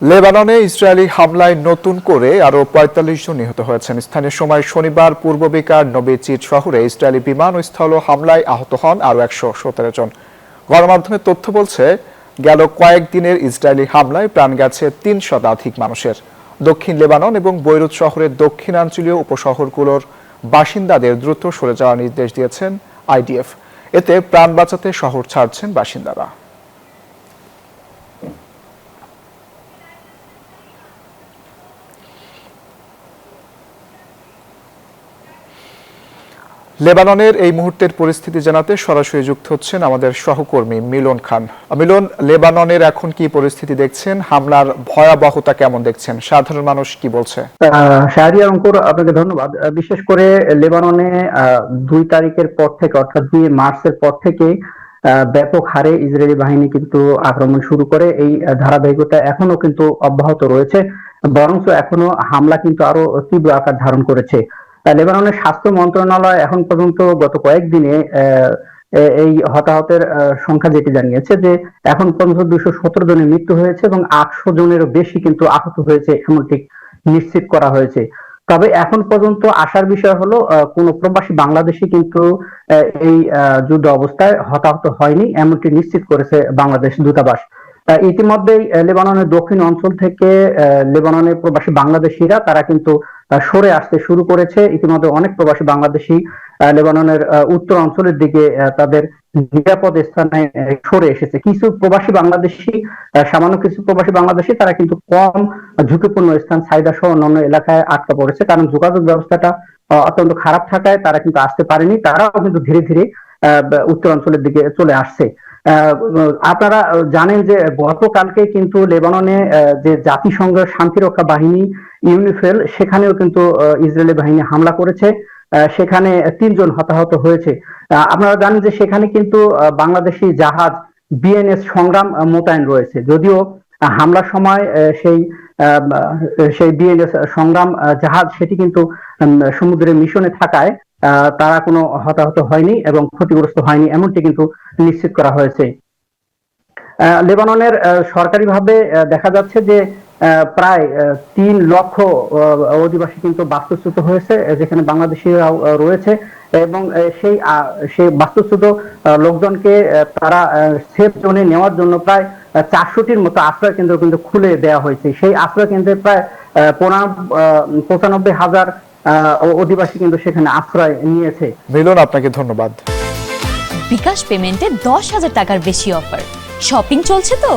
লেবাননে ইসরায়েলি হামলায় নতুন করে আরও ৪৫ জন নিহত হয়েছেন। স্থানীয় সময় শনিবার পূর্ব বিকার নবিচিট শহরে ইসরায়েলি বিমান ও স্থল হামলায় আহত হন আরও ১১৭ জন। গণমাধ্যমের তথ্য বলছে, গেল কয়েকদিনের ইসরায়েলি হামলায় প্রাণ গেছে ৩ শতাধিক মানুষের। দক্ষিণ লেবানন এবং বৈরুত শহরের দক্ষিণাঞ্চলীয় উপশহরগুলোর বাসিন্দাদের দ্রুত সরে যাওয়ার নির্দেশ দিয়েছেন আইডিএফ। এতে প্রাণ বাঁচাতে শহর ছাড়ছেন বাসিন্দারা। লেবাননের এই মুহূর্তের পরিস্থিতি জানাতে সরাসরি যুক্ত হচ্ছেন আমাদের সহকর্মী মিলন খান। মিলন, লেবাননের এখন কি পরিস্থিতি দেখছেন? হামলার ভয়াবহতা কেমন দেখছেন? সাধারণ মানুষ কি বলছে? শাহরিয়ার অঙ্কুর, আপনাকে ধন্যবাদ। বিশেষ করে লেবাননে ২ তারিখের পর থেকে, অর্থাৎ ২ মার্চের পর থেকে ব্যাপক হারে ইসরায়েলি বাহিনী কিন্তু আক্রমণ শুরু করে। এই ধারাবাহিকতা এখনো কিন্তু অব্যাহত রয়েছে, বরঞ্চ এখনো হামলা কিন্তু আরো তীব্র আকার ধারণ করেছে। লেবাননের স্বাস্থ্য মন্ত্রণালয় এখন পর্যন্ত গত কয়েকদিনে এই হতাহতের সংখ্যা যেটি জানিয়েছে যে এখন পর্যন্ত ২১৭ জনের মৃত্যু হয়েছে এবং ৮০০ জনেরও বেশি কিন্তু আহত হয়েছে, এমনটি নিশ্চিত করা হয়েছে। তবে এখন পর্যন্ত আসার বিষয় হলো কোনো প্রবাসী বাংলাদেশি কিন্তু এই যুদ্ধ অবস্থায় হতাহত হয়নি, এমনটি নিশ্চিত করেছে বাংলাদেশ দূতাবাস। ইতিমধ্যেই লেবাননের দক্ষিণ অঞ্চল থেকে লেবাননের প্রবাসী বাংলাদেশিরা তারা কিন্তু সরে আসতে শুরু করেছে। ইতিমধ্যে অনেক প্রবাসী বাংলাদেশি লেবাননের উত্তর অঞ্চলের দিকে তাদের নিরাপদ স্থানে সরে এসেছে। কিছু প্রবাসী বাংলাদেশি, সামান্য কিছু প্রবাসী বাংলাদেশি তারা কিন্তু কম ঝুঁকিপূর্ণ স্থান সাইদা সহ অন্যান্য এলাকায় আটকা পড়েছে, কারণ যোগাযোগ ব্যবস্থাটা অত্যন্ত খারাপ থাকায় তারা কিন্তু আসতে পারেনি। তারাও কিন্তু ধীরে ধীরে উত্তর অঞ্চলের দিকে চলে আসছে। আপনারা জানেন যে গতকালকে কিন্তু লেবাননে যে জাতিসংঘের শান্তিরক্ষা বাহিনী ইউনিফিল, সেখানেও কিন্তু ইসরায়েলি বাহিনী হামলা করেছে। সেখানে ৩ জন হতাহত হয়েছে। আপনারা জানেন যে সেখানে কিন্তু বাংলাদেশি জাহাজ বিএনএস সংগ্রাম মোতায়েন রয়েছে। যদিও হামলার সময় সেই বিএনএস সংগ্রাম জাহাজ সেটি কিন্তু সমুদ্রের মিশনে থাকায় তারা কোনো হতাহত হয়নি এবং ক্ষতিগ্রস্ত হয়নি, এমনটি কিন্তু নিশ্চিত করা হয়েছে। লেবাননের সরকারিভাবে দেখা যাচ্ছে যে প্রায় ৩ লক্ষ অধিবাসী কিন্তু বাস্তুচ্যুত হয়েছে, যেখানে বাংলাদেশিরাও রয়েছে এবং সেই বাস্তুচ্যুত লোকজনকে তারা সেফ জোনে নেওয়ার জন্য প্রায় ৪০০টির মতো আশ্রয় কেন্দ্র কিন্তু খুলে দেওয়া হয়েছে। সেই আশ্রয় কেন্দ্রে প্রায় ৯৫,০০০ অধিবাসী কিন্তু সেখানে আশ্রয় নিয়েছে। মিলন, আপনাকে ধন্যবাদ। বিকাশ পেমেন্টে ১০,০০০ টাকার বেশি অফার, শপিং চলছে তো।